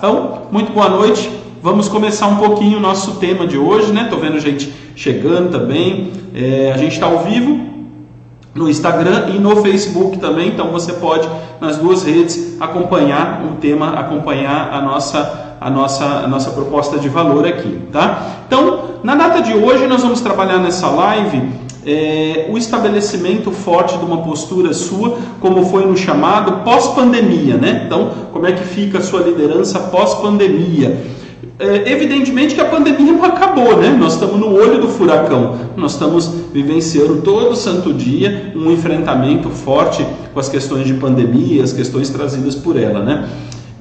Então, muito boa noite. Vamos começar um pouquinho o nosso tema de hoje, né? Tô vendo gente chegando também. A gente está ao vivo no Instagram e no Facebook também, então você pode nas duas redes acompanhar o tema, acompanhar a nossa proposta de valor aqui, tá? Então, na data de hoje nós vamos trabalhar nessa live o estabelecimento forte de uma postura sua, como foi no chamado pós-pandemia, né? Então, como é que fica a sua liderança pós-pandemia? Evidentemente que a pandemia não acabou, né? Nós estamos no olho do furacão, nós estamos vivenciando todo santo dia um enfrentamento forte com as questões de pandemia, as questões trazidas por ela, né?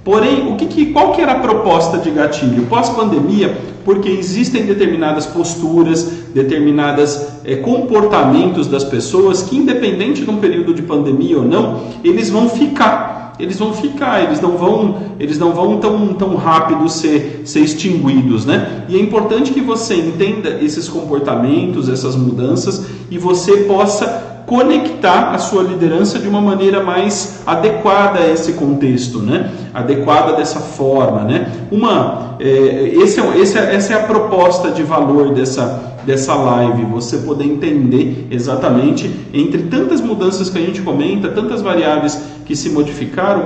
Porém, qual que era a proposta de gatilho? Pós-pandemia, porque existem determinadas posturas, determinados comportamentos das pessoas que, independente de um período de pandemia ou não, eles não vão tão rápido ser extinguidos, né? E é importante que você entenda esses comportamentos, essas mudanças, e você possa conectar a sua liderança de uma maneira mais adequada a esse contexto, né? Adequada dessa forma, né? Essa é a proposta de valor dessa live, você poder entender exatamente, entre tantas mudanças que a gente comenta, tantas variáveis que se modificaram,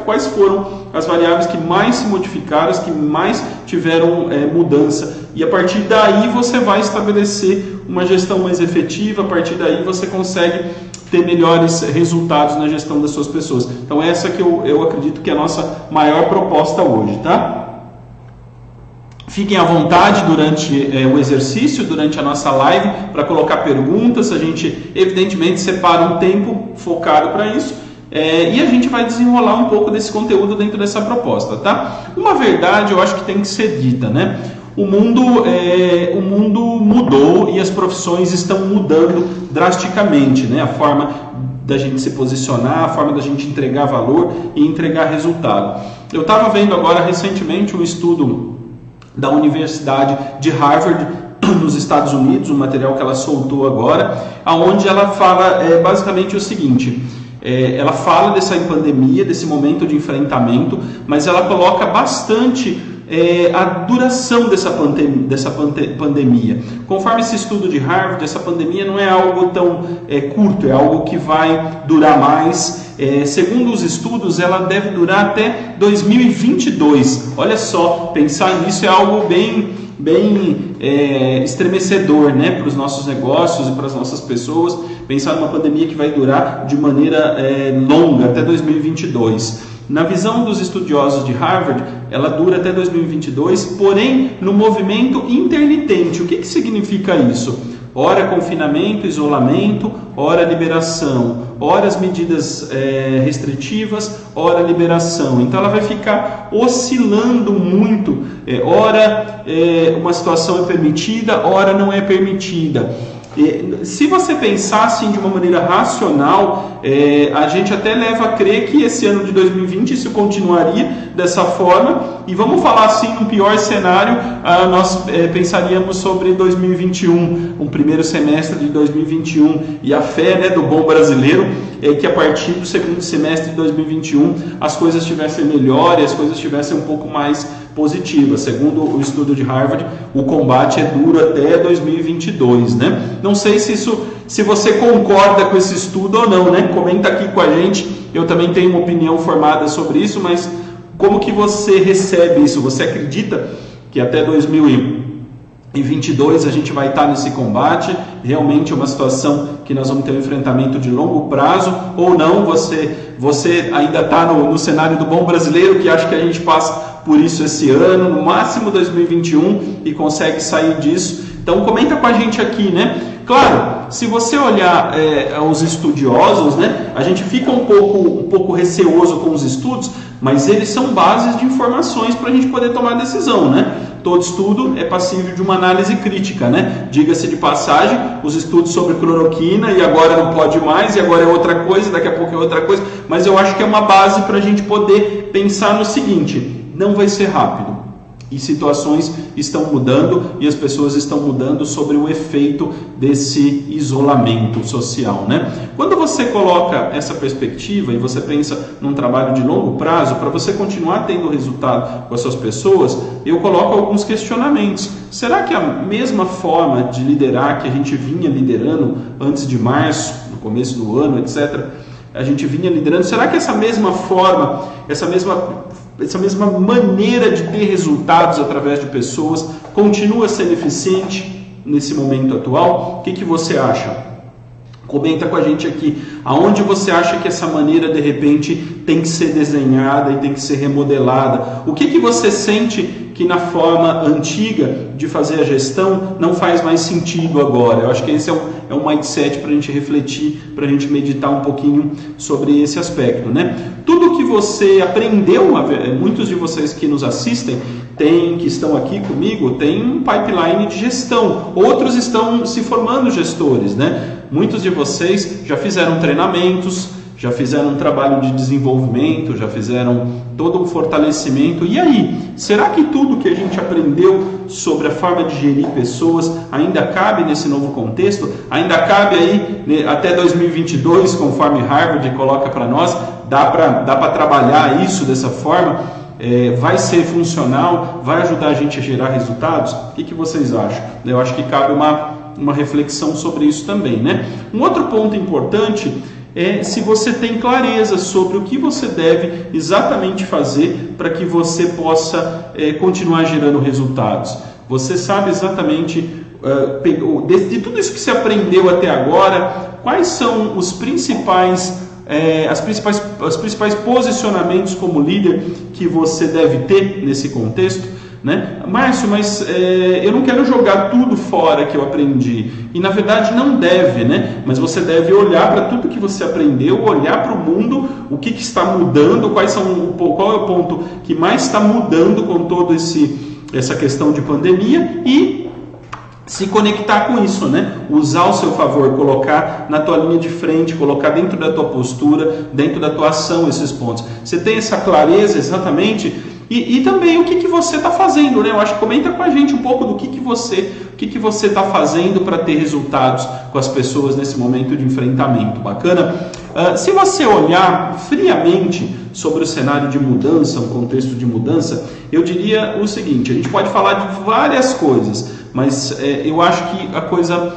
quais foram as variáveis que mais se modificaram, as que mais tiveram mudança, e a partir daí você vai estabelecer uma gestão mais efetiva, a partir daí você consegue ter melhores resultados na gestão das suas pessoas. Então essa que eu acredito que é a nossa maior proposta hoje, tá? Fiquem à vontade durante o exercício, durante a nossa live, para colocar perguntas. A gente, evidentemente, separa um tempo focado para isso e a gente vai desenrolar um pouco desse conteúdo dentro dessa proposta, tá? Uma verdade eu acho que tem que ser dita, né? O mundo mudou e as profissões estão mudando drasticamente, né? A forma da gente se posicionar, a forma da gente entregar valor e entregar resultado. Eu estava vendo agora recentemente um estudo da Universidade de Harvard, nos Estados Unidos, um material que ela soltou agora, onde ela fala basicamente o seguinte: ela fala dessa pandemia, desse momento de enfrentamento, mas ela coloca bastante a duração dessa pandemia. Conforme esse estudo de Harvard, essa pandemia não é algo tão curto, é algo que vai durar mais. Segundo os estudos, ela deve durar até 2022. Olha só, pensar nisso é algo bem estremecedor, né, para os nossos negócios e para as nossas pessoas. Pensar numa pandemia que vai durar de maneira longa, até 2022. Na visão dos estudiosos de Harvard, ela dura até 2022, porém no movimento intermitente. O que significa isso? Ora confinamento, isolamento, ora liberação, ora as medidas restritivas, ora liberação. Então ela vai ficar oscilando muito, ora uma situação é permitida, ora não é permitida. Se você pensar assim de uma maneira racional, a gente até leva a crer que esse ano de 2020 isso continuaria dessa forma, e vamos falar assim, no pior cenário, nós pensaríamos sobre 2021, um primeiro semestre de 2021, e a fé, né, do bom brasileiro é que a partir do segundo semestre de 2021 as coisas estivessem melhores, as coisas estivessem um pouco mais positivas. Segundo o estudo de Harvard, o combate é duro até 2022, né? Não sei se você concorda com esse estudo ou não, né? Comenta aqui com a gente. Eu também tenho uma opinião formada sobre isso, mas como que você recebe isso? Você acredita que até 2022 a gente vai estar nesse combate? Realmente é uma situação que nós vamos ter um enfrentamento de longo prazo, ou não? Você ainda está no cenário do bom brasileiro, que acha que a gente passa por isso esse ano, no máximo 2021, e consegue sair disso? Então comenta com a gente aqui, né? Claro, se você olhar os estudiosos, né, a gente fica um pouco receoso com os estudos, mas eles são bases de informações para a gente poder tomar decisão, né? Todo estudo é passível de uma análise crítica, né? Diga-se de passagem, os estudos sobre cloroquina, e agora não pode mais, e agora é outra coisa, daqui a pouco é outra coisa, mas eu acho que é uma base para a gente poder pensar no seguinte: não vai ser rápido. e situações estão mudando e as pessoas estão mudando sobre o efeito desse isolamento social, né? Quando você coloca essa perspectiva e você pensa num trabalho de longo prazo, para você continuar tendo resultado com as suas pessoas, eu coloco alguns questionamentos. Será que a mesma forma de liderar que a gente vinha liderando antes de março, no começo do ano, etc., a gente vinha liderando, será que essa mesma forma, essa mesma maneira de ter resultados através de pessoas continua sendo eficiente nesse momento atual? O que você acha? Comenta com a gente aqui, aonde você acha que essa maneira de repente tem que ser desenhada e tem que ser remodelada? O que você sente que na forma antiga de fazer a gestão não faz mais sentido agora? Eu acho que esse é um mindset para a gente refletir, para a gente meditar um pouquinho sobre esse aspecto, né? Tudo que você aprendeu, muitos de vocês que nos assistem, que estão aqui comigo, tem um pipeline de gestão, outros estão se formando gestores, né? Muitos de vocês já fizeram treinamentos, já fizeram um trabalho de desenvolvimento, já fizeram todo um fortalecimento. E aí, será que tudo que a gente aprendeu sobre a forma de gerir pessoas ainda cabe nesse novo contexto? Ainda cabe aí, né, até 2022, conforme Harvard coloca para nós, dá para trabalhar isso dessa forma? Vai ser funcional? Vai ajudar a gente a gerar resultados? O que vocês acham? Eu acho que cabe uma reflexão sobre isso também, né? Um outro ponto importante é se você tem clareza sobre o que você deve exatamente fazer para que você possa continuar gerando resultados. Você sabe exatamente, de tudo isso que você aprendeu até agora, quais são os principais posicionamentos como líder que você deve ter nesse contexto, né? Márcio, mas eu não quero jogar tudo fora que eu aprendi. E na verdade não deve, né? Mas você deve olhar para tudo que você aprendeu, olhar para o mundo, o que está mudando, qual é o ponto que mais está mudando com toda essa questão de pandemia e se conectar com isso, né? Usar ao seu favor, colocar na tua linha de frente, colocar dentro da tua postura, dentro da tua ação esses pontos. Você tem essa clareza exatamente? E também o que você está fazendo, né? Eu acho que comenta com a gente um pouco do que você está fazendo para ter resultados com as pessoas nesse momento de enfrentamento. Bacana? Se você olhar friamente sobre o cenário de mudança, um contexto de mudança, eu diria o seguinte: a gente pode falar de várias coisas, mas eu acho que a coisa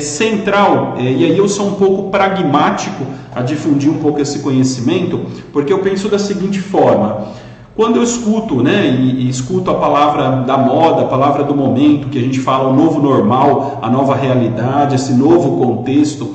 central, e aí eu sou um pouco pragmático a difundir um pouco esse conhecimento, porque eu penso da seguinte forma. Quando eu escuto, né, e escuto a palavra da moda, a palavra do momento, que a gente fala o novo normal, a nova realidade, esse novo contexto,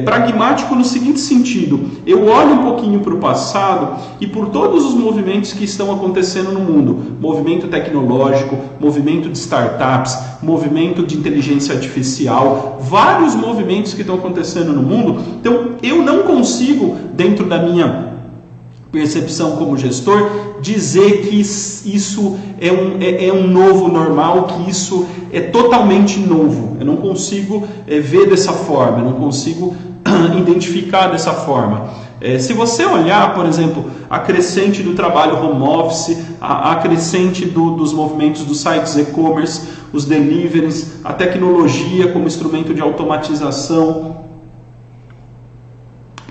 pragmático no seguinte sentido: eu olho um pouquinho para o passado e por todos os movimentos que estão acontecendo no mundo, movimento tecnológico, movimento de startups, movimento de inteligência artificial, vários movimentos que estão acontecendo no mundo. Então eu não consigo, dentro da minha percepção como gestor, dizer que isso é um novo normal, que isso é totalmente novo. Eu não consigo ver dessa forma, eu não consigo identificar dessa forma. Se você olhar, por exemplo, a crescente do trabalho home office, a crescente dos movimentos dos sites e-commerce, os deliveries, a tecnologia como instrumento de automatização,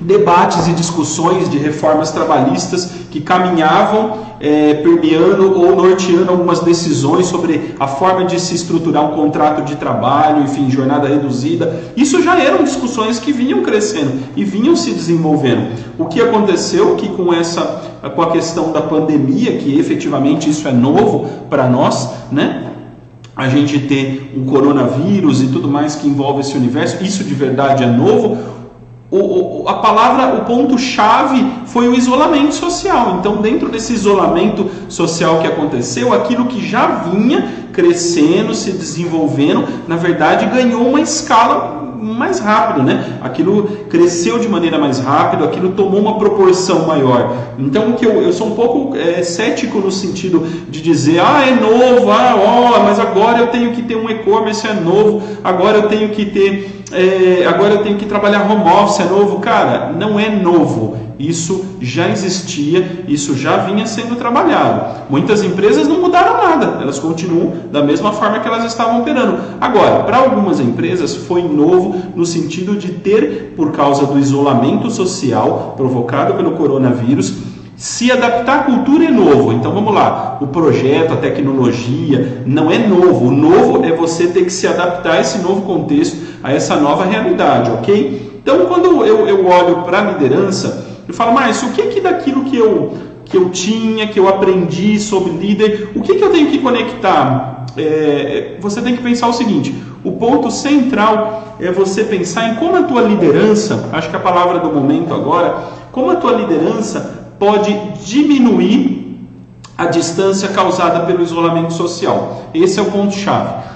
debates e discussões de reformas trabalhistas que caminhavam permeando ou norteando algumas decisões sobre a forma de se estruturar um contrato de trabalho, enfim, jornada reduzida. Isso já eram discussões que vinham crescendo e vinham se desenvolvendo. O que aconteceu que com a questão da pandemia, que efetivamente isso é novo para nós, né? A gente ter um coronavírus e tudo mais que envolve esse universo, isso de verdade é novo. O ponto-chave foi o isolamento social. Então, dentro desse isolamento social que aconteceu, aquilo que já vinha crescendo, se desenvolvendo, na verdade ganhou uma escala mais rápido, né? Aquilo cresceu de maneira mais rápida, aquilo tomou uma proporção maior. Então, eu sou um pouco cético no sentido de dizer, é novo, mas agora eu tenho que ter um e-commerce, é novo, agora eu tenho que trabalhar home office, é novo. Cara, não é novo. Isso já existia, isso já vinha sendo trabalhado. Muitas empresas não mudaram nada, elas continuam da mesma forma que elas estavam operando. Agora, para algumas empresas foi novo no sentido de ter, por causa do isolamento social provocado pelo coronavírus, se adaptar à cultura é novo. Então vamos lá, o projeto, a tecnologia não é novo. O novo é você ter que se adaptar a esse novo contexto, a essa nova realidade, ok? Então quando eu olho para a liderança, eu falo, mas o que daquilo que eu tinha, que eu aprendi sobre líder, o que eu tenho que conectar? Você tem que pensar o seguinte, o ponto central é você pensar em como a tua liderança, acho que a palavra do momento agora, como a tua liderança pode diminuir a distância causada pelo isolamento social. Esse é o ponto-chave.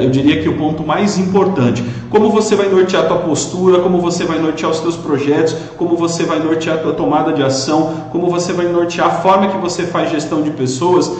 Eu diria que o ponto mais importante. Como você vai nortear a tua postura, como você vai nortear os teus projetos, como você vai nortear a tua tomada de ação, como você vai nortear a forma que você faz gestão de pessoas,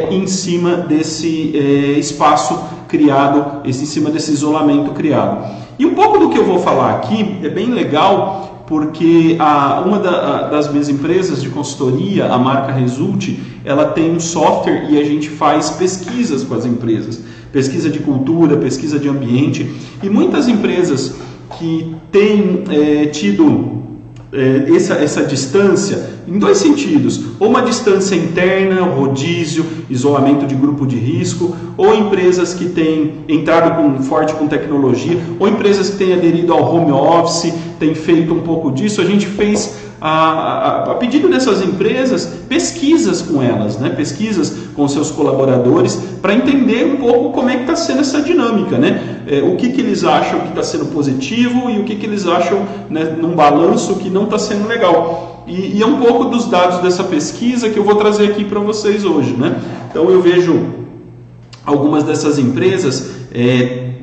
em cima desse espaço criado, em cima desse isolamento criado. E um pouco do que eu vou falar aqui é bem legal, porque uma das minhas empresas de consultoria, a marca Result, ela tem um software e a gente faz pesquisas com as empresas, pesquisa de cultura, pesquisa de ambiente, e muitas empresas que têm tido essa distância em dois sentidos, ou uma distância interna, rodízio, isolamento de grupo de risco, ou empresas que têm entrado forte com tecnologia, ou empresas que têm aderido ao home office, têm feito um pouco disso. A gente fez, a pedido dessas empresas, pesquisas com elas, né? Pesquisas com seus colaboradores, para entender um pouco como é que está sendo essa dinâmica, né? O que eles acham que está sendo positivo e o que eles acham, né, num balanço que não está sendo legal. E é um pouco dos dados dessa pesquisa que eu vou trazer aqui para vocês hoje, né? Então eu vejo algumas dessas empresas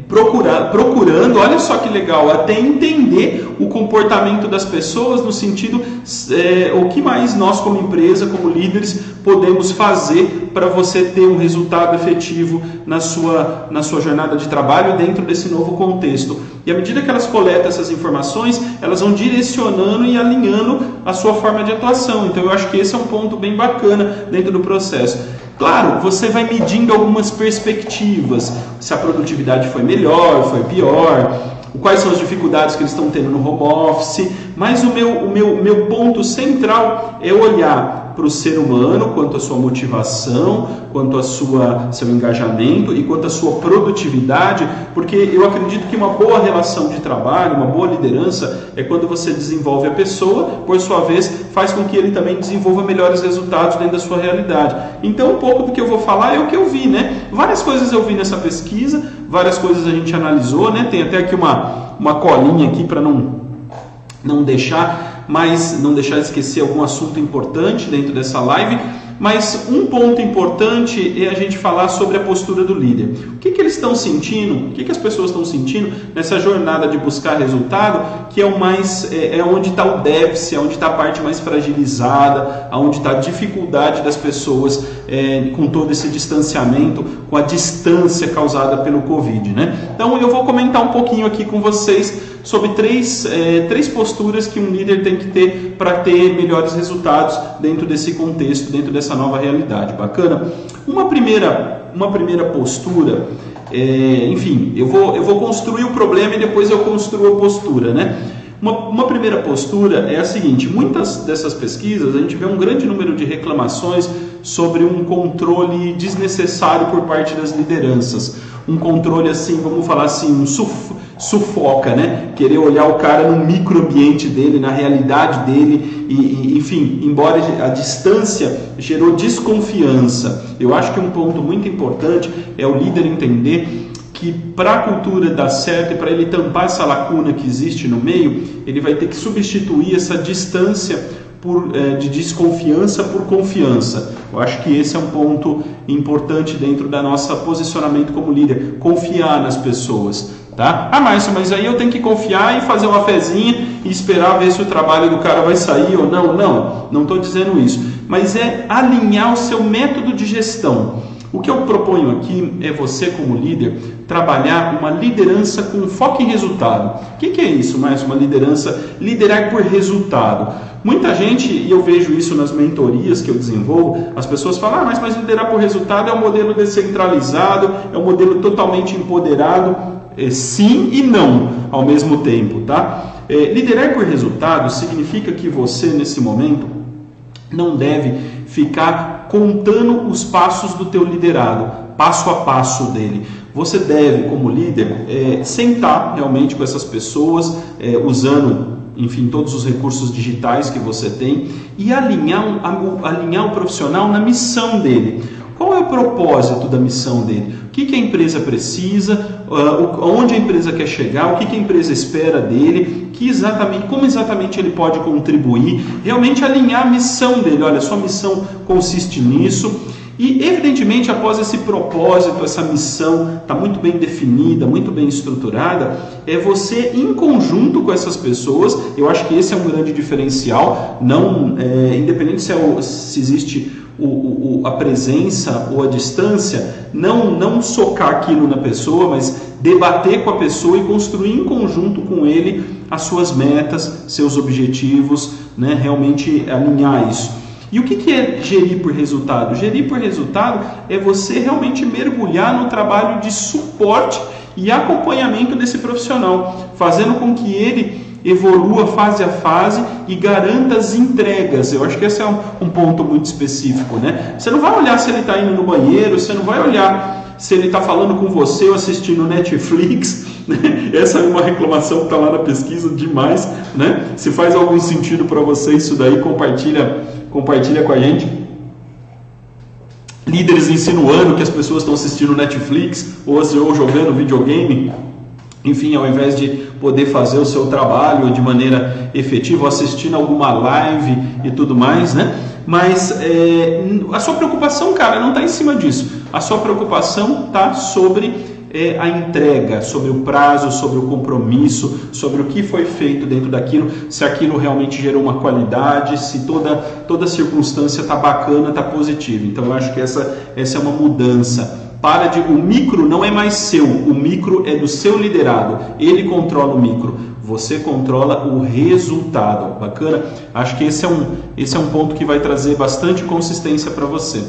procurando, olha só que legal, até entender o comportamento das pessoas no sentido, o que mais nós como empresa, como líderes, podemos fazer para você ter um resultado efetivo na sua jornada de trabalho dentro desse novo contexto. E à medida que elas coletam essas informações, elas vão direcionando e alinhando a sua forma de atuação. Então eu acho que esse é um ponto bem bacana dentro do processo. Claro, você vai medindo algumas perspectivas, se a produtividade foi melhor, foi pior, quais são as dificuldades que eles estão tendo no home office, mas o meu ponto central é olhar para o ser humano, quanto à sua motivação, quanto ao seu engajamento e quanto à sua produtividade, porque eu acredito que uma boa relação de trabalho, uma boa liderança é quando você desenvolve a pessoa, por sua vez, faz com que ele também desenvolva melhores resultados dentro da sua realidade. Então, um pouco do que eu vou falar é o que eu vi, né? Várias coisas eu vi nessa pesquisa, várias coisas a gente analisou, né? Tem até aqui uma colinha aqui para não deixar de esquecer algum assunto importante dentro dessa live, mas um ponto importante é a gente falar sobre a postura do líder. O que eles estão sentindo, o que as pessoas estão sentindo nessa jornada de buscar resultado, que é onde está o déficit, é onde está a parte mais fragilizada, onde está a dificuldade das pessoas com todo esse distanciamento, com a distância causada pelo Covid, né? Então eu vou comentar um pouquinho aqui com vocês sobre três posturas que um líder tem que ter para ter melhores resultados dentro desse contexto, dentro dessa nova realidade. Bacana? Uma primeira postura, enfim, eu vou construir o problema e depois eu construo a postura, né? Uma primeira postura é a seguinte: muitas dessas pesquisas a gente vê um grande número de reclamações sobre um controle desnecessário por parte das lideranças, um controle assim, vamos falar assim, sufoca, né? Querer olhar o cara no microambiente dele, na realidade dele, e enfim, embora a distância gerou desconfiança. Eu acho que um ponto muito importante é o líder entender que para a cultura dar certo e para ele tampar essa lacuna que existe no meio, ele vai ter que substituir essa distância de desconfiança por confiança. Eu acho que esse é um ponto importante dentro da nossa posicionamento como líder, confiar nas pessoas, tá? Márcio, mas aí eu tenho que confiar e fazer uma fezinha e esperar ver se o trabalho do cara vai sair ou não. Não estou dizendo isso, mas é alinhar o seu método de gestão. O que eu proponho aqui é você, como líder, trabalhar uma liderança com foco em resultado. O que é isso, mais uma liderança? Liderar por resultado. Muita gente, e eu vejo isso nas mentorias que eu desenvolvo, as pessoas falam, mas liderar por resultado é um modelo descentralizado, é um modelo totalmente empoderado. Sim e não ao mesmo tempo, tá? Liderar por resultado significa que você, nesse momento, não deve ficar contando os passos do teu liderado, passo a passo dele. Você deve, como líder, sentar realmente com essas pessoas, usando, enfim, todos os recursos digitais que você tem e alinhar o profissional na missão dele. Qual é o propósito da missão dele? O que a empresa precisa? Onde a empresa quer chegar? O que a empresa espera dele? Como exatamente ele pode contribuir? Realmente alinhar a missão dele. Olha, sua missão consiste nisso. E, evidentemente, após esse propósito, essa missão está muito bem definida, muito bem estruturada, é você, em conjunto com essas pessoas, eu acho que esse é um grande diferencial, não, independente se existe a presença ou a distância, não socar aquilo na pessoa, mas debater com a pessoa e construir em conjunto com ele as suas metas, seus objetivos, né? Realmente alinhar isso. E o que é gerir por resultado? Gerir por resultado é você realmente mergulhar no trabalho de suporte e acompanhamento desse profissional, fazendo com que ele evolua fase a fase e garanta as entregas. Eu acho que esse é um ponto muito específico, né? Você não vai olhar se ele está indo no banheiro, você não vai olhar se ele está falando com você ou assistindo Netflix, né? Essa é uma reclamação que está lá na pesquisa demais, né? Se faz algum sentido para você isso daí, compartilha com a gente. Líderes insinuando que as pessoas estão assistindo Netflix ou jogando videogame, enfim, ao invés de poder fazer o seu trabalho de maneira efetiva, ou assistindo alguma live e tudo mais, né? Mas a sua preocupação, cara, não está em cima disso. A sua preocupação está sobre a entrega, sobre o prazo, sobre o compromisso, sobre o que foi feito dentro daquilo, se aquilo realmente gerou uma qualidade, se toda circunstância está bacana, está positiva. Então eu acho que essa é uma mudança. O micro não é mais seu, o micro é do seu liderado, ele controla o micro, você controla o resultado. Bacana? Acho que esse é um ponto que vai trazer bastante consistência para você.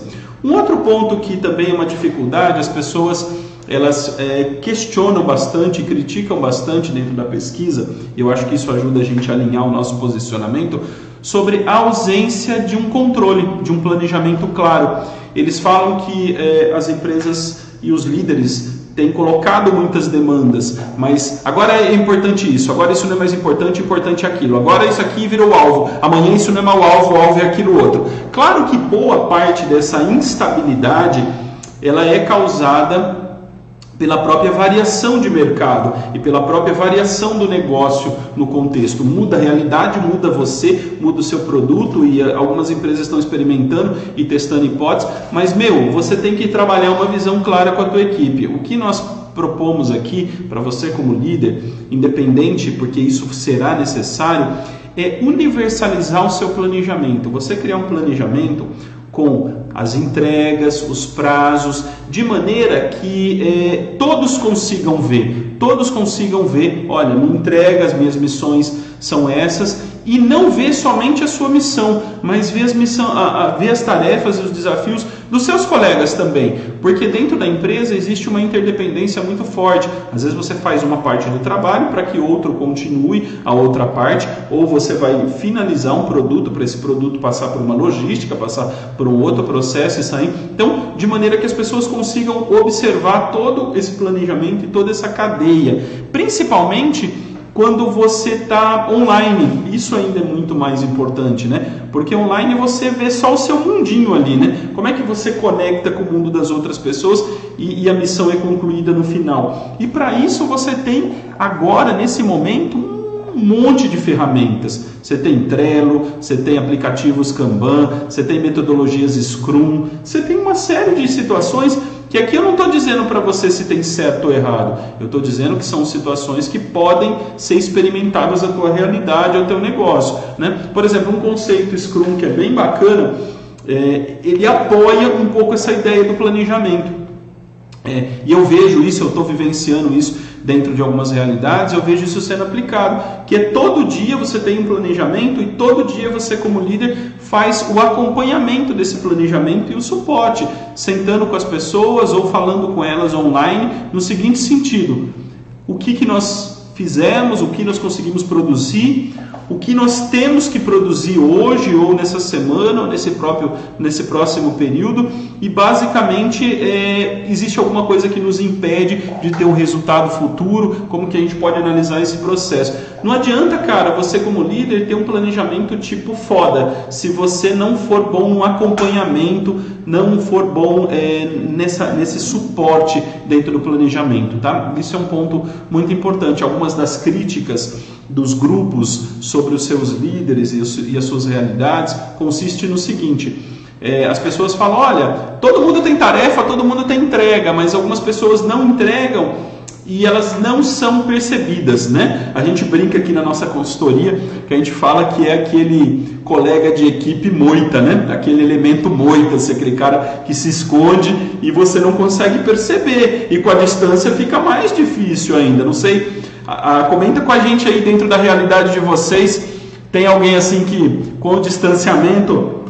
Um outro ponto que também é uma dificuldade, as pessoas elas questionam bastante, criticam bastante dentro da pesquisa, eu acho que isso ajuda a gente a alinhar o nosso posicionamento, sobre a ausência de um controle, de um planejamento claro. Eles falam que as empresas e os líderes têm colocado muitas demandas, mas agora é importante isso, agora isso não é mais importante, importante é aquilo, agora isso aqui virou alvo, amanhã isso não é mais o alvo é aquilo outro. Claro que boa parte dessa instabilidade ela é causada pela própria variação de mercado e pela própria variação do negócio no contexto. Muda a realidade, muda você, muda o seu produto, e algumas empresas estão experimentando e testando hipóteses, mas você tem que trabalhar uma visão clara com a tua equipe. O que nós propomos aqui para você como líder, independente, porque isso será necessário, é universalizar o seu planejamento. Você criar um planejamento com as entregas, os prazos, de maneira que todos consigam ver, olha, minha entrega, as minhas missões são essas, e não ver somente a sua missão, mas ver as tarefas e os desafios dos seus colegas também, porque dentro da empresa existe uma interdependência muito forte. Às vezes você faz uma parte do trabalho para que outro continue a outra parte, ou você vai finalizar um produto para esse produto passar por uma logística, passar por um outro processo e sair. Então, de maneira que as pessoas consigam observar todo esse planejamento e toda essa cadeia, principalmente quando você está online. Isso ainda é muito mais importante, né? Porque online você vê só o seu mundinho ali, né? Como é que você conecta com o mundo das outras pessoas e a missão é concluída no final. E para isso você tem agora, nesse momento, um monte de ferramentas. Você tem Trello, você tem aplicativos Kanban, você tem metodologias Scrum, você tem uma série de situações que aqui eu não estou dizendo para você se tem certo ou errado, eu estou dizendo que são situações que podem ser experimentadas na tua realidade, ao teu negócio, né? Por exemplo, um conceito Scrum que é bem bacana, ele apoia um pouco essa ideia do planejamento. E eu vejo isso, eu estou vivenciando isso dentro de algumas realidades, eu vejo isso sendo aplicado, que é todo dia você tem um planejamento e todo dia você como líder faz o acompanhamento desse planejamento e o suporte, sentando com as pessoas ou falando com elas online, no seguinte sentido: o que nós fizemos, o que nós conseguimos produzir, o que nós temos que produzir hoje ou nessa semana ou nesse próximo período, e basicamente existe alguma coisa que nos impede de ter um resultado futuro, como que a gente pode analisar esse processo. Não adianta, cara, você como líder ter um planejamento tipo foda, se você não for bom no acompanhamento, não for bom nesse suporte dentro do planejamento, tá? Isso é um ponto muito importante. Algumas das críticas dos grupos sobre os seus líderes e as suas realidades consiste no seguinte: as pessoas falam, olha, todo mundo tem tarefa, todo mundo tem entrega, mas algumas pessoas não entregam e elas não são percebidas, né? A gente brinca aqui na nossa consultoria que a gente fala que é aquele colega de equipe moita, né? Aquele elemento moita, aquele cara que se esconde e você não consegue perceber, e com a distância fica mais difícil ainda. Não sei, comenta com a gente aí dentro da realidade de vocês, tem alguém assim que com o distanciamento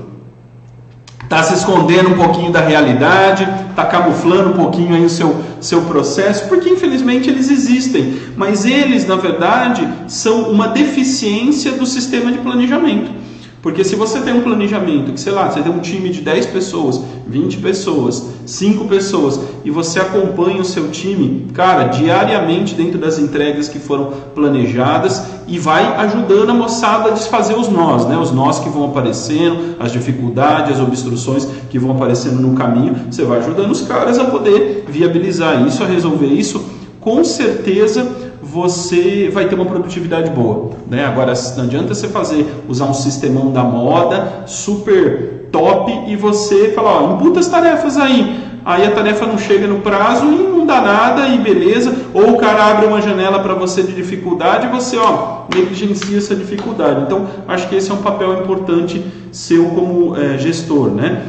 está se escondendo um pouquinho da realidade, está camuflando um pouquinho aí o seu processo, porque infelizmente eles existem, mas eles na verdade são uma deficiência do sistema de planejamento. Porque se você tem um planejamento, que sei lá, você tem um time de 10 pessoas, 20 pessoas, 5 pessoas, e você acompanha o seu time, cara, diariamente dentro das entregas que foram planejadas, e vai ajudando a moçada a desfazer os nós, né? Os nós que vão aparecendo, as dificuldades, as obstruções que vão aparecendo no caminho, você vai ajudando os caras a poder viabilizar isso, a resolver isso. Com certeza você vai ter uma produtividade boa, né? Agora, não adianta você usar um sistemão da moda super top e você falar, ó, imputa as tarefas aí a tarefa não chega no prazo e não dá nada e beleza, ou o cara abre uma janela para você de dificuldade e você negligencia essa dificuldade. Então, acho que esse é um papel importante seu como gestor, né?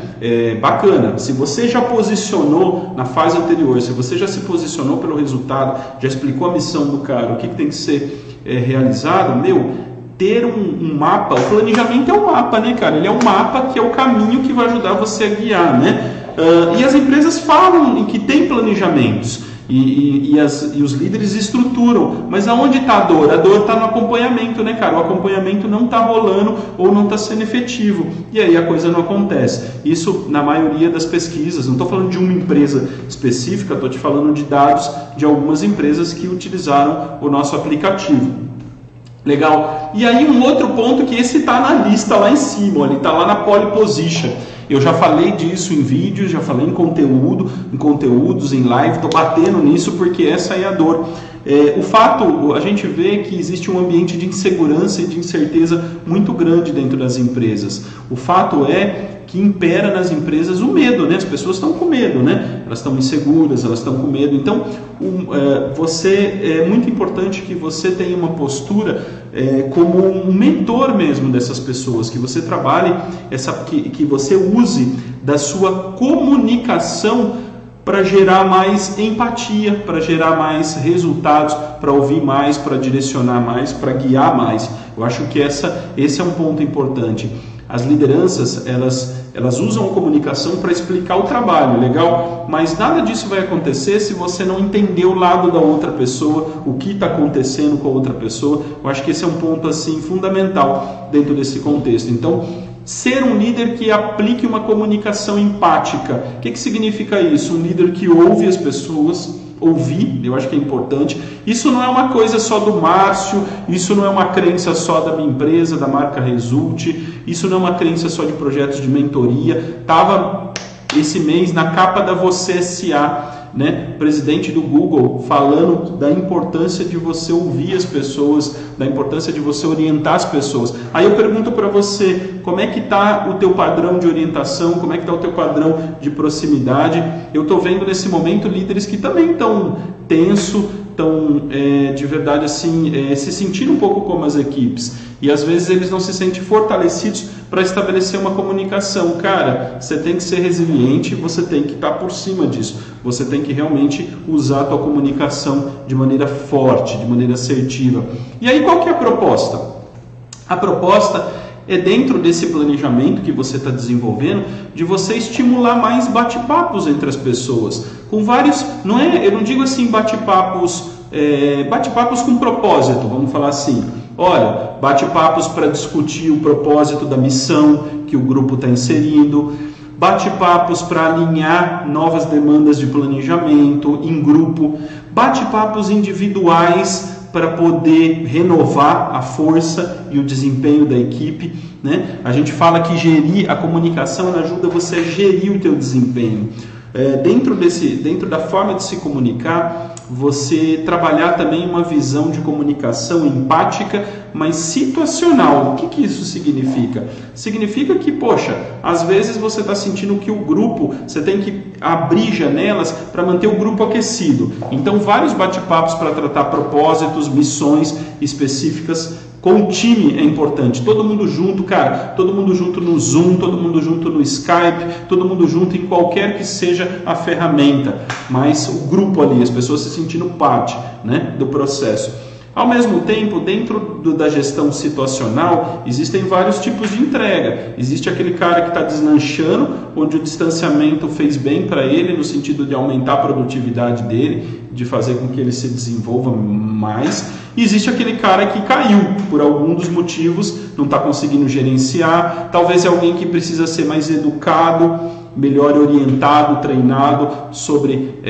Bacana, se você já posicionou na fase anterior, se você já se posicionou pelo resultado, já explicou a missão do cara, o que tem que ser realizado, ter um mapa, o planejamento é um mapa, né, cara? Ele é um mapa que é o caminho que vai ajudar você a guiar, né? E as empresas falam em que tem planejamentos e os líderes estruturam, mas aonde está a dor? A dor está no acompanhamento, né, cara? O acompanhamento não está rolando ou não está sendo efetivo, e aí a coisa não acontece. Isso na maioria das pesquisas, não estou falando de uma empresa específica, estou te falando de dados de algumas empresas que utilizaram o nosso aplicativo. Legal. E aí um outro ponto que esse está na lista lá em cima, ele está lá na pole position. Eu já falei disso em vídeos, já falei em conteúdos, em live, estou batendo nisso porque essa é a dor. A gente vê que existe um ambiente de insegurança e de incerteza muito grande dentro das empresas. O fato é que impera nas empresas o medo, né? As pessoas estão com medo, né? Elas estão inseguras, elas estão com medo. Então, é muito importante que você tenha uma postura como um mentor mesmo dessas pessoas, que você trabalhe, que você use da sua comunicação para gerar mais empatia, para gerar mais resultados, para ouvir mais, para direcionar mais, para guiar mais. Eu acho que esse é um ponto importante. As lideranças, elas usam a comunicação para explicar o trabalho, legal? Mas nada disso vai acontecer se você não entender o lado da outra pessoa, o que está acontecendo com a outra pessoa. Eu acho que esse é um ponto assim fundamental dentro desse contexto. Então, ser um líder que aplique uma comunicação empática. O que significa isso? Um líder que ouve as pessoas. Ouvir, eu acho que é importante. Isso não é uma coisa só do Márcio, isso não é uma crença só da minha empresa, da marca Result, isso não é uma crença só de projetos de mentoria. Estava esse mês na capa da Você SA, né? Presidente do Google falando da importância de você ouvir as pessoas, da importância de você orientar as pessoas. Aí eu pergunto para você, como é que está o teu padrão de orientação, como é que está o teu padrão de proximidade? Eu estou vendo nesse momento líderes que também estão tenso, estão de verdade assim, se sentindo um pouco como as equipes, e às vezes eles não se sentem fortalecidos para estabelecer uma comunicação. Cara, você tem que ser resiliente, você tem que estar por cima disso, você tem que realmente usar a tua comunicação de maneira forte, de maneira assertiva. E aí qual que é a proposta? A proposta é, dentro desse planejamento que você está desenvolvendo, de você estimular mais bate-papos entre as pessoas, com vários, eu não digo assim bate-papos com propósito, vamos falar assim, olha, bate-papos para discutir o propósito da missão que o grupo está inserindo, bate-papos para alinhar novas demandas de planejamento em grupo, bate-papos individuais para poder renovar a força e o desempenho da equipe, né? A gente fala que gerir a comunicação ajuda você a gerir o teu desempenho. Dentro da forma de se comunicar, você trabalhar também uma visão de comunicação empática, mas situacional. O que isso significa? Significa que, poxa, às vezes você está sentindo que o grupo, você tem que abrir janelas para manter o grupo aquecido. Então, vários bate-papos para tratar propósitos, missões específicas. Com o time é importante, todo mundo junto, cara, todo mundo junto no Zoom, todo mundo junto no Skype, todo mundo junto em qualquer que seja a ferramenta, mas o grupo ali, as pessoas se sentindo parte, né, do processo. Ao mesmo tempo, dentro da gestão situacional, existem vários tipos de entrega. Existe aquele cara que está deslanchando, onde o distanciamento fez bem para ele, no sentido de aumentar a produtividade dele, de fazer com que ele se desenvolva mais. E existe aquele cara que caiu por algum dos motivos, não está conseguindo gerenciar, talvez é alguém que precisa ser mais educado, melhor orientado, treinado sobre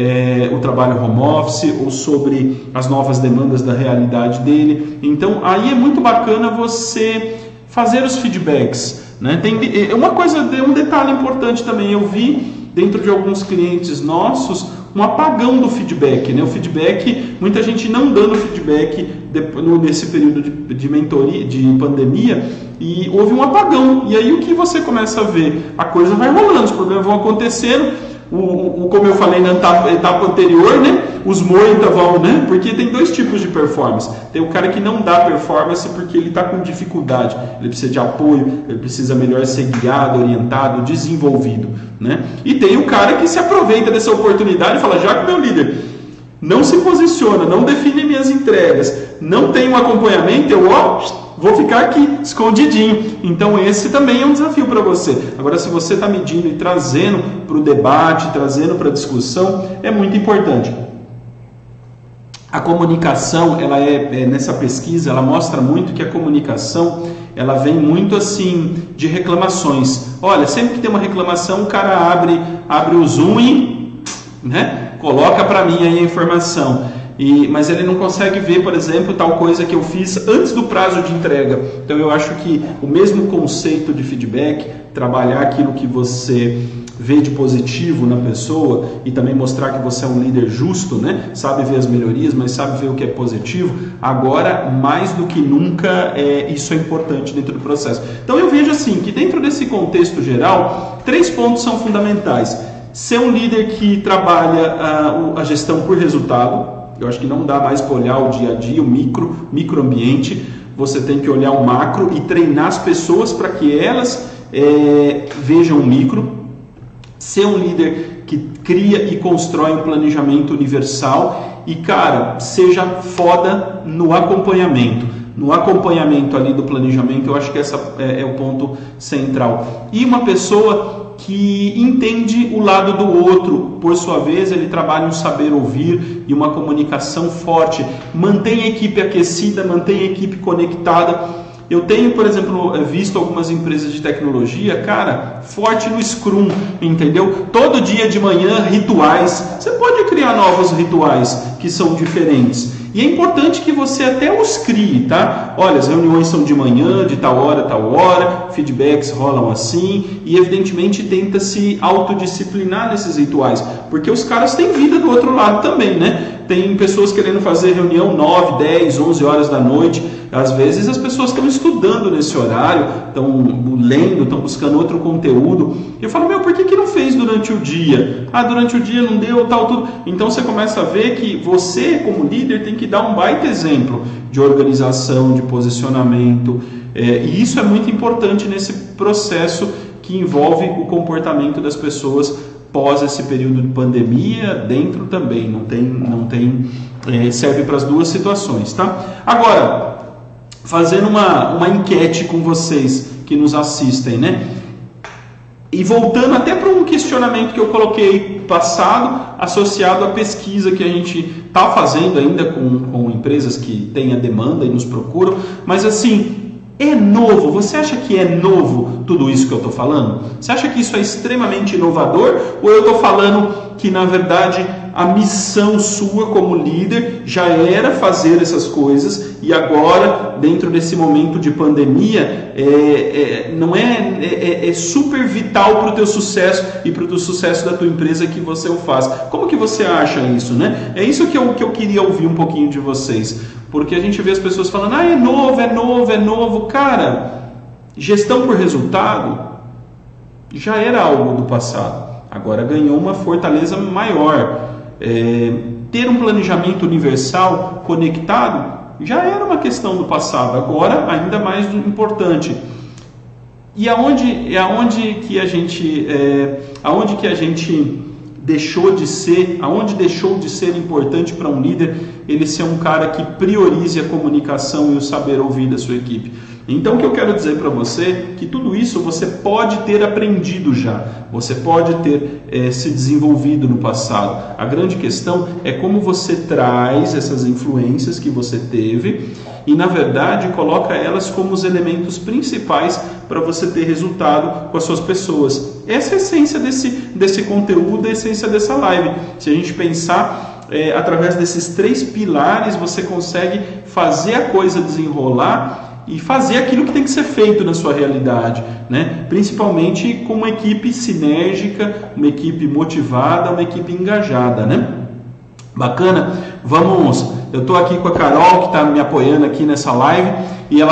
o trabalho home office ou sobre as novas demandas da realidade dele. Então aí é muito bacana você fazer os feedbacks, né? Tem um detalhe importante também, eu vi dentro de alguns clientes nossos um apagão do feedback, né? O feedback, muita gente não dando feedback nesse período de mentoria, de pandemia, e houve um apagão. E aí o que você começa a ver? A coisa vai rolando, os problemas vão acontecendo, como eu falei na etapa anterior, né? Os moita vão, né? Porque tem dois tipos de performance. Tem o cara que não dá performance porque ele está com dificuldade, ele precisa de apoio, ele precisa melhor ser guiado, orientado, desenvolvido, né? E tem o cara que se aproveita dessa oportunidade e fala, já que meu líder não se posiciona, não define minhas entregas, não tem um acompanhamento, eu vou ficar aqui escondidinho. Então esse também é um desafio para você. Agora, se você está medindo e trazendo para o debate, trazendo para a discussão, é muito importante. A comunicação, ela nessa pesquisa, ela mostra muito que a comunicação, ela vem muito assim de reclamações. Olha, sempre que tem uma reclamação, o cara abre o Zoom e, né, coloca para mim aí a informação. Mas ele não consegue ver, por exemplo, tal coisa que eu fiz antes do prazo de entrega. Então eu acho que o mesmo conceito de feedback, trabalhar aquilo que você vê de positivo na pessoa e também mostrar que você é um líder justo, né? Sabe ver as melhorias, mas sabe ver o que é positivo. Agora, mais do que nunca, isso é importante dentro do processo. Então eu vejo assim, que dentro desse contexto geral, 3 pontos são fundamentais. Ser um líder que trabalha a gestão por resultado. Eu acho que não dá mais para olhar o dia a dia, o microambiente. Você tem que olhar o macro e treinar as pessoas para que elas vejam o micro. Ser um líder que cria e constrói um planejamento universal e, cara, seja foda no acompanhamento. No acompanhamento ali do planejamento, eu acho que esse é o ponto central. E uma pessoa que entende o lado do outro, por sua vez, ele trabalha um saber ouvir e uma comunicação forte. Mantém a equipe aquecida, mantém a equipe conectada. Eu tenho, por exemplo, visto algumas empresas de tecnologia, cara, forte no Scrum, entendeu? Todo dia de manhã, rituais. Você pode criar novos rituais que são diferentes. E é importante que você até os crie, tá? Olha, as reuniões são de manhã, de tal hora, feedbacks rolam assim, e evidentemente tenta se autodisciplinar nesses rituais, porque os caras têm vida do outro lado também, né? Tem pessoas querendo fazer reunião 9, 10, 11 horas da noite, Às vezes as pessoas estão estudando nesse horário, estão lendo, estão buscando outro conteúdo. E eu falo, por que não fez durante o dia? Durante o dia não deu, tal, tudo. Então você começa a ver que você, como líder, tem que dar um baita exemplo de organização, de posicionamento. E isso é muito importante nesse processo que envolve o comportamento das pessoas pós esse período de pandemia, dentro também, serve para as duas situações, tá? Agora, fazendo uma enquete com vocês que nos assistem, né? E voltando até para um questionamento que eu coloquei passado, associado à pesquisa que a gente está fazendo ainda com empresas que têm a demanda e nos procuram, mas assim, é novo? Você acha que é novo tudo isso que eu estou falando? Você acha que isso é extremamente inovador? Ou eu estou falando que, na verdade, a missão sua como líder já era fazer essas coisas e agora, dentro desse momento de pandemia, é super vital para o teu sucesso e para o sucesso da tua empresa que você o faz? Como que você acha isso, né? É isso que eu queria ouvir um pouquinho de vocês. Porque a gente vê as pessoas falando, é novo. Cara, gestão por resultado já era algo do passado. Agora ganhou uma fortaleza maior. Ter um planejamento universal conectado já era uma questão do passado. Agora, ainda mais importante. E aonde que a gente deixou de ser importante para um líder ele ser um cara que priorize a comunicação e o saber ouvir da sua equipe. Então o que eu quero dizer para você é que tudo isso você pode ter aprendido já, você pode ter se desenvolvido no passado. A grande questão é como você traz essas influências que você teve e na verdade coloca elas como os elementos principais para você ter resultado com as suas pessoas. Essa é a essência desse conteúdo, a essência dessa live. Se a gente pensar através desses 3 pilares, você consegue fazer a coisa desenrolar e fazer aquilo que tem que ser feito na sua realidade, né? Principalmente com uma equipe sinérgica, uma equipe motivada, uma equipe engajada, né? Bacana? Eu estou aqui com a Carol, que está me apoiando aqui nessa live, e eu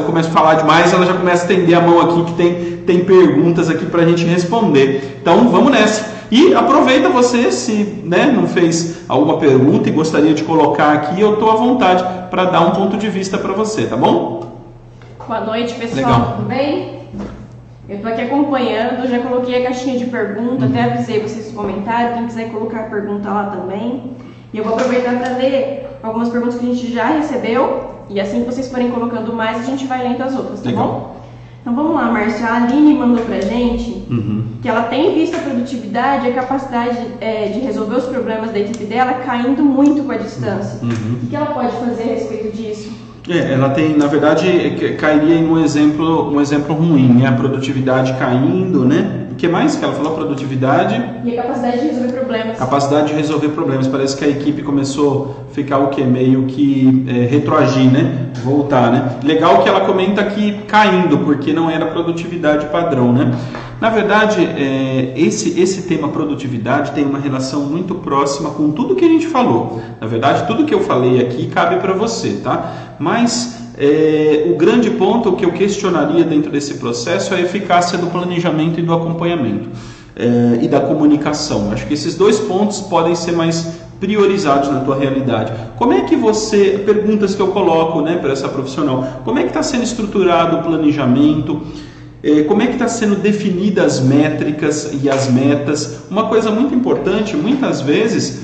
começo a falar demais, ela já começa a estender a mão aqui, que tem perguntas aqui para a gente responder. Então, vamos nessa. E aproveita você, se não fez alguma pergunta e gostaria de colocar aqui, eu estou à vontade para dar um ponto de vista para você, tá bom? Boa noite, pessoal. Legal. Tudo bem? Eu estou aqui acompanhando, já coloquei a caixinha de pergunta, até avisei vocês no comentário, quem quiser colocar a pergunta lá também. E eu vou aproveitar para ler algumas perguntas que a gente já recebeu, e assim que vocês forem colocando mais, a gente vai lendo as outras, tá bom? Então vamos lá, Márcia. A Aline mandou pra gente que ela tem visto a produtividade e a capacidade de resolver os problemas da equipe dela caindo muito com a distância. O que ela pode fazer a respeito disso? Ela tem, na verdade, cairia em um exemplo ruim, né? A produtividade caindo, né? O que mais que ela falou? Produtividade e a capacidade de resolver problemas. Capacidade de resolver problemas. Parece que a equipe começou a ficar meio que retroagir, né? Voltar, né? Legal que ela comenta que caindo, porque não era produtividade padrão, né? Na verdade, esse tema produtividade tem uma relação muito próxima com tudo que a gente falou. Na verdade, tudo que eu falei aqui cabe para você, tá? Mas o grande ponto que eu questionaria dentro desse processo é a eficácia do planejamento e do acompanhamento e da comunicação. Acho que esses 2 pontos podem ser mais priorizados na tua realidade. Como é que perguntas que eu coloco, né, para essa profissional, como é que está sendo estruturado o planejamento? Como é que está sendo definidas as métricas e as metas? Uma coisa muito importante, muitas vezes,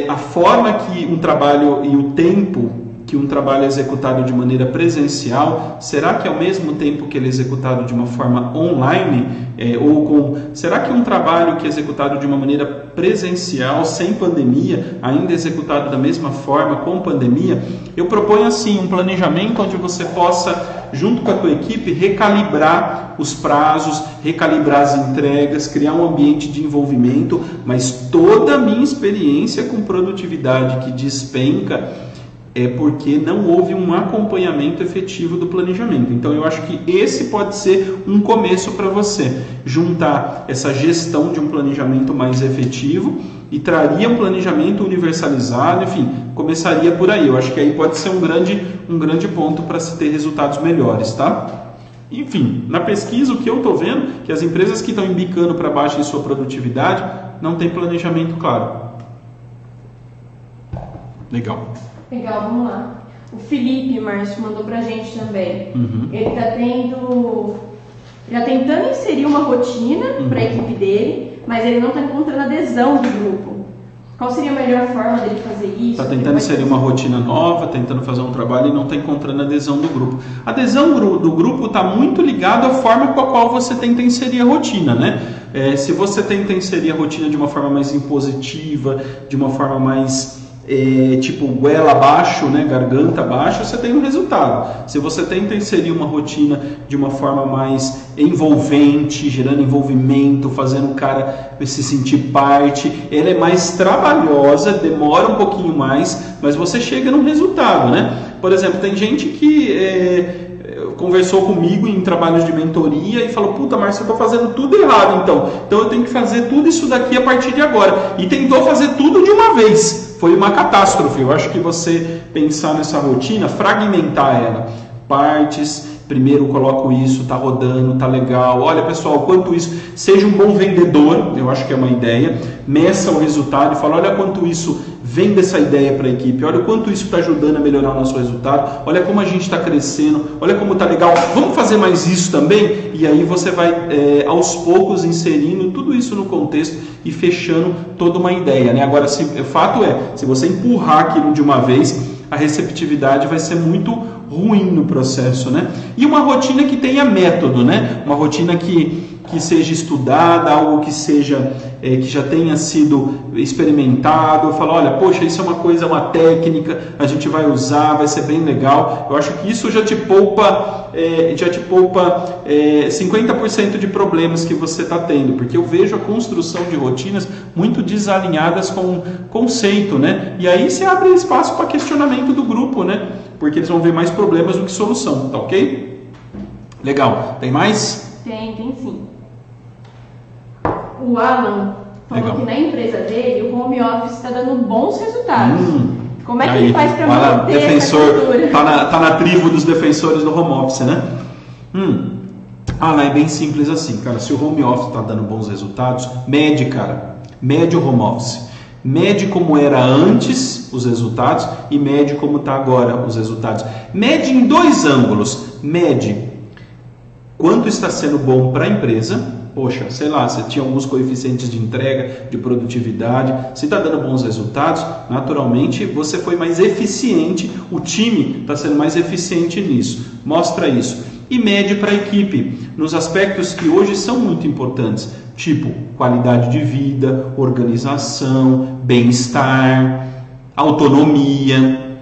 a forma que um trabalho e o tempo que um trabalho é executado de maneira presencial, será que é ao mesmo tempo que ele é executado de uma forma online? Será que um trabalho que é executado de uma maneira presencial, sem pandemia, ainda é executado da mesma forma com pandemia? Eu proponho assim um planejamento onde você possa, junto com a tua equipe, recalibrar os prazos, recalibrar as entregas, criar um ambiente de envolvimento, mas toda a minha experiência com produtividade que despenca é porque não houve um acompanhamento efetivo do planejamento. Então eu acho que esse pode ser um começo para você, juntar essa gestão de um planejamento mais efetivo e traria um planejamento universalizado, enfim, começaria por aí. Eu acho que aí pode ser um grande ponto para se ter resultados melhores, tá? Enfim, na pesquisa o que eu estou vendo é que as empresas que estão embicando para baixo em sua produtividade não têm planejamento claro. Legal, vamos lá. O Felipe, Márcio, mandou pra gente também. Ele está tentando inserir uma rotina para a equipe dele, mas ele não está encontrando adesão do grupo. Qual seria a melhor forma dele fazer isso? Está tentando inserir uma rotina nova, tentando fazer um trabalho e não está encontrando adesão do grupo. A adesão do grupo está muito ligada à forma com a qual você tenta inserir a rotina, né? Se você tenta inserir a rotina de uma forma mais impositiva, de uma forma mais tipo goela abaixo, né, garganta abaixo, você tem um resultado. Se você tenta inserir uma rotina de uma forma mais envolvente, gerando envolvimento, fazendo o cara se sentir parte, ela é mais trabalhosa, demora um pouquinho mais, mas você chega num resultado, né? Por exemplo, tem gente que conversou comigo em trabalhos de mentoria e falou, puta, Márcio, eu estou fazendo tudo errado, então eu tenho que fazer tudo isso daqui a partir de agora. E tentou fazer tudo de uma vez. Foi uma catástrofe. Eu acho que você pensar nessa rotina, fragmentar ela, partes, primeiro coloco isso, tá rodando, tá legal, olha pessoal, quanto isso, seja um bom vendedor, eu acho que é uma ideia, meça o resultado e fala, olha quanto isso vende essa ideia para a equipe, olha o quanto isso está ajudando a melhorar o nosso resultado, olha como a gente está crescendo, olha como está legal, vamos fazer mais isso também? E aí você vai aos poucos inserindo tudo isso no contexto e fechando toda uma ideia, né? Agora, o fato se você empurrar aquilo de uma vez, a receptividade vai ser muito ruim no processo, né? E uma rotina que tenha método, né? Uma rotina que seja estudada, algo que seja que já tenha sido experimentado. Fala, olha, poxa, isso é uma coisa, uma técnica, a gente vai usar, vai ser bem legal. Eu acho que isso já te poupa 50% de problemas que você está tendo, porque eu vejo a construção de rotinas muito desalinhadas com o conceito, né? E aí se abre espaço para questionamento do grupo, né? Porque eles vão ver mais problemas do que solução, tá ok? Legal. Tem mais? Tem sim. O Alan falou que na empresa dele o home office está dando bons resultados. Como é que ele faz para manter essa cultura? Tá na tribo dos defensores do home office, né? Lá é bem simples assim, cara. Se o home office está dando bons resultados, mede o home office. Mede como era antes os resultados e mede como está agora os resultados. Mede em dois ângulos. Mede quanto está sendo bom para a empresa. Poxa, sei lá, você tinha alguns coeficientes de entrega, de produtividade, se está dando bons resultados, naturalmente você foi mais eficiente, o time está sendo mais eficiente nisso, mostra isso. E mede para a equipe, nos aspectos que hoje são muito importantes, tipo qualidade de vida, organização, bem-estar, autonomia.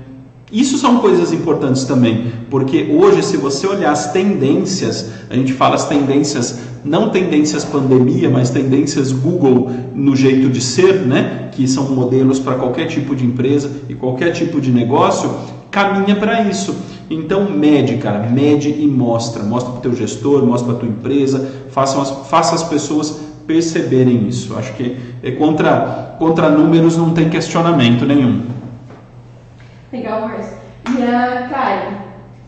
Isso são coisas importantes também, porque hoje se você olhar as tendências, a gente fala as tendências, não tendências pandemia, mas tendências Google no jeito de ser, né? Que são modelos para qualquer tipo de empresa e qualquer tipo de negócio, caminha para isso. Então mede e mostra para o teu gestor, mostra para a tua empresa, faça as pessoas perceberem isso. Acho que contra números não tem questionamento nenhum. Legal, Márcio. E a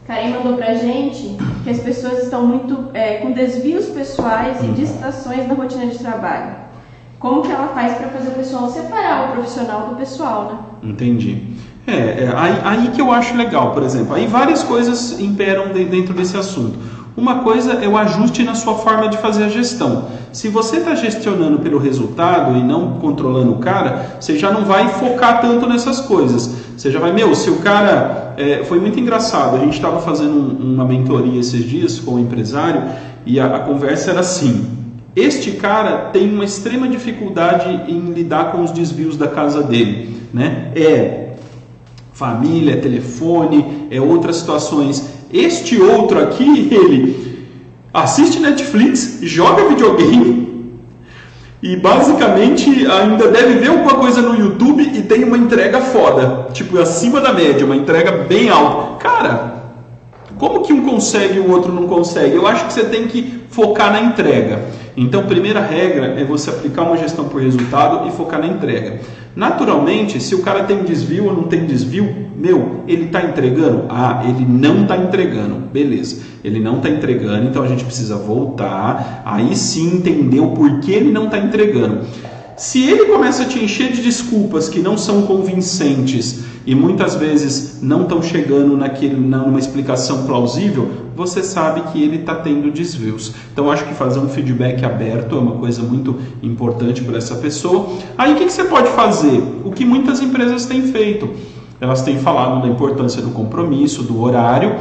Karen mandou pra gente que as pessoas estão muito com desvios pessoais e distrações na rotina de trabalho. Como que ela faz para fazer o pessoal separar o profissional do pessoal, né? Entendi. Aí que eu acho legal, por exemplo. Aí várias coisas imperam dentro desse assunto. Uma coisa é o ajuste na sua forma de fazer a gestão. Se você está gestionando pelo resultado e não controlando o cara, você já não vai focar tanto nessas coisas. Você já vai, se o cara... foi muito engraçado, a gente estava fazendo uma mentoria esses dias com um empresário e a conversa era assim, este cara tem uma extrema dificuldade em lidar com os desvios da casa dele, né? Família, telefone, outras situações. Este outro aqui, ele assiste Netflix, joga videogame e basicamente ainda deve ver alguma coisa no YouTube e tem uma entrega foda, tipo acima da média, uma entrega bem alta. Cara, Como que um consegue e o outro não consegue? Eu acho que você tem que focar na entrega. Então, primeira regra é você aplicar uma gestão por resultado e focar na entrega. Naturalmente, se o cara tem desvio ou não tem desvio, ele está entregando? Ah, ele não está entregando. Beleza, ele não está entregando, então a gente precisa voltar, aí sim entender o porquê ele não está entregando. Se ele começa a te encher de desculpas que não são convincentes e muitas vezes não estão chegando numa explicação plausível, você sabe que ele está tendo desvios. Então, acho que fazer um feedback aberto é uma coisa muito importante para essa pessoa. Aí, o que você pode fazer? O que muitas empresas têm feito. Elas têm falado da importância do compromisso, do horário.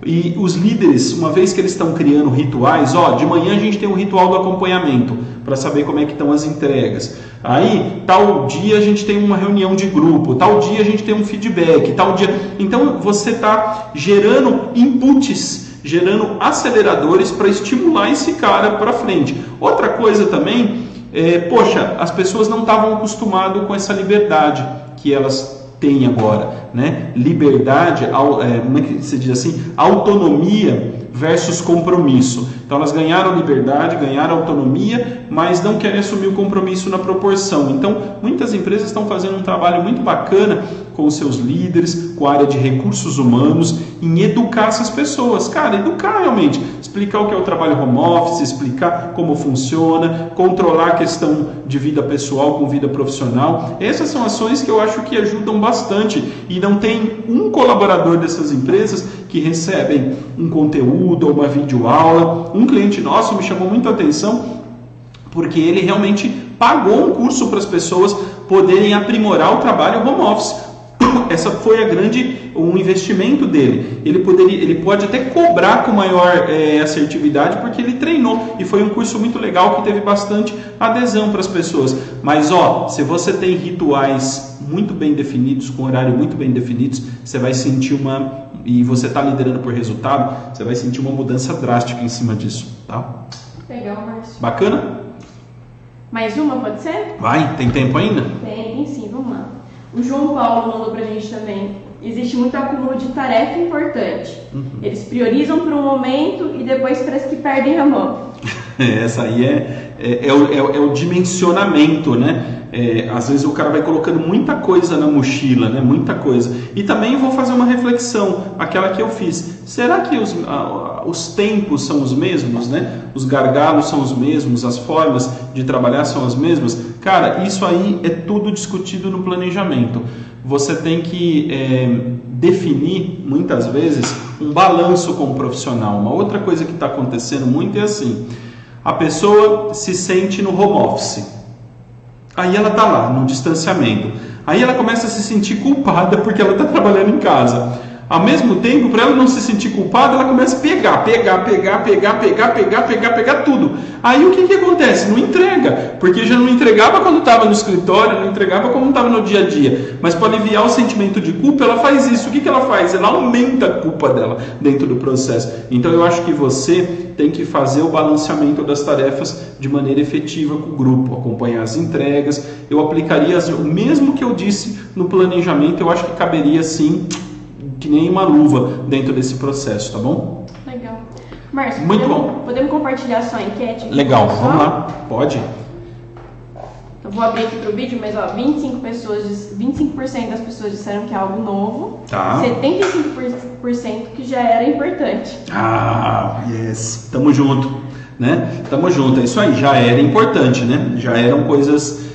E os líderes, uma vez que eles estão criando rituais, de manhã a gente tem um ritual do acompanhamento, para saber como é que estão as entregas. Aí, tal dia a gente tem uma reunião de grupo, tal dia a gente tem um feedback, tal dia... Então, você está gerando inputs, gerando aceleradores para estimular esse cara para frente. Outra coisa também, as pessoas não estavam acostumadas com essa liberdade que elas têm agora, né? Liberdade, como é que se diz assim? Autonomia versus compromisso. Então elas ganharam liberdade, ganharam autonomia, mas não querem assumir o compromisso na proporção. Então muitas empresas estão fazendo um trabalho muito bacana com os seus líderes, com a área de recursos humanos, em educar essas pessoas. Cara, educar realmente, explicar o que é o trabalho home office, explicar como funciona, controlar a questão de vida pessoal com vida profissional. Essas são ações que eu acho que ajudam bastante e não tem um colaborador dessas empresas que recebem um conteúdo ou uma videoaula. Um cliente nosso me chamou muito a atenção porque ele realmente pagou um curso para as pessoas poderem aprimorar o trabalho home office. Essa foi um investimento dele. Ele pode até cobrar com maior assertividade porque ele treinou e foi um curso muito legal que teve bastante adesão para as pessoas. Mas se você tem rituais muito bem definidos, com horário muito bem definidos, você vai sentir e você está liderando por resultado, você vai sentir uma mudança drástica em cima disso, tá? Legal, Márcio. Bacana? Mais uma, pode ser? Vai, tem tempo ainda? Tem sim, vamos lá. O João Paulo mandou pra gente também. Existe muito acúmulo de tarefa importante. Eles priorizam por um momento e depois parece que perdem a mão. Essa aí é o dimensionamento, né? Às vezes o cara vai colocando muita coisa na mochila, né? Muita coisa. E também vou fazer uma reflexão, aquela que eu fiz. Será que os tempos são os mesmos, né? Os gargalos são os mesmos, as formas de trabalhar são as mesmas? Cara, isso aí é tudo discutido no planejamento. Você tem que definir, muitas vezes, um balanço com o profissional. Uma outra coisa que está acontecendo muito é assim: a pessoa se sente no home office. Aí ela está lá, no distanciamento. Aí ela começa a se sentir culpada porque ela está trabalhando em casa. Ao mesmo tempo, para ela não se sentir culpada, ela começa a pegar tudo. Aí o que acontece? Não entrega, porque já não entregava quando estava no escritório, não entregava quando estava no dia a dia. Mas para aliviar o sentimento de culpa, ela faz isso. O que ela faz? Ela aumenta a culpa dela dentro do processo. Então eu acho que você tem que fazer o balanceamento das tarefas de maneira efetiva com o grupo, acompanhar as entregas. Eu aplicaria o mesmo que eu disse no planejamento, eu acho que caberia sim, que nem uma luva dentro desse processo, tá bom? Legal. Márcio, muito bom. Podemos compartilhar sua enquete aqui? Legal, vamos lá, pode. Eu vou abrir aqui para o vídeo, mas 25% das pessoas disseram que é algo novo, tá. 75% que já era importante. Ah, yes, tamo junto, né? Tamo junto, é isso aí, já era importante, né? Já eram coisas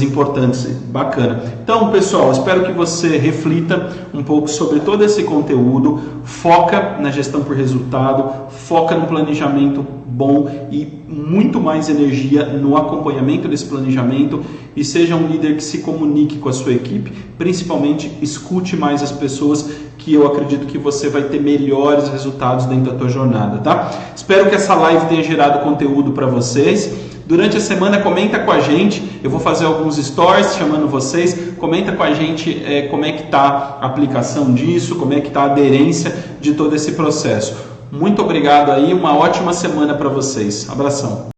importantes, bacana. Então, pessoal, espero que você reflita um pouco sobre todo esse conteúdo, foca na gestão por resultado, foca no planejamento bom e muito mais energia no acompanhamento desse planejamento e seja um líder que se comunique com a sua equipe, principalmente escute mais as pessoas, que eu acredito que você vai ter melhores resultados dentro da tua jornada, tá? Espero que essa live tenha gerado conteúdo para vocês. Durante a semana comenta com a gente, eu vou fazer alguns stories chamando vocês, comenta com a gente como é que está a aplicação disso, como é que está a aderência de todo esse processo. Muito obrigado aí, uma ótima semana para vocês. Abração.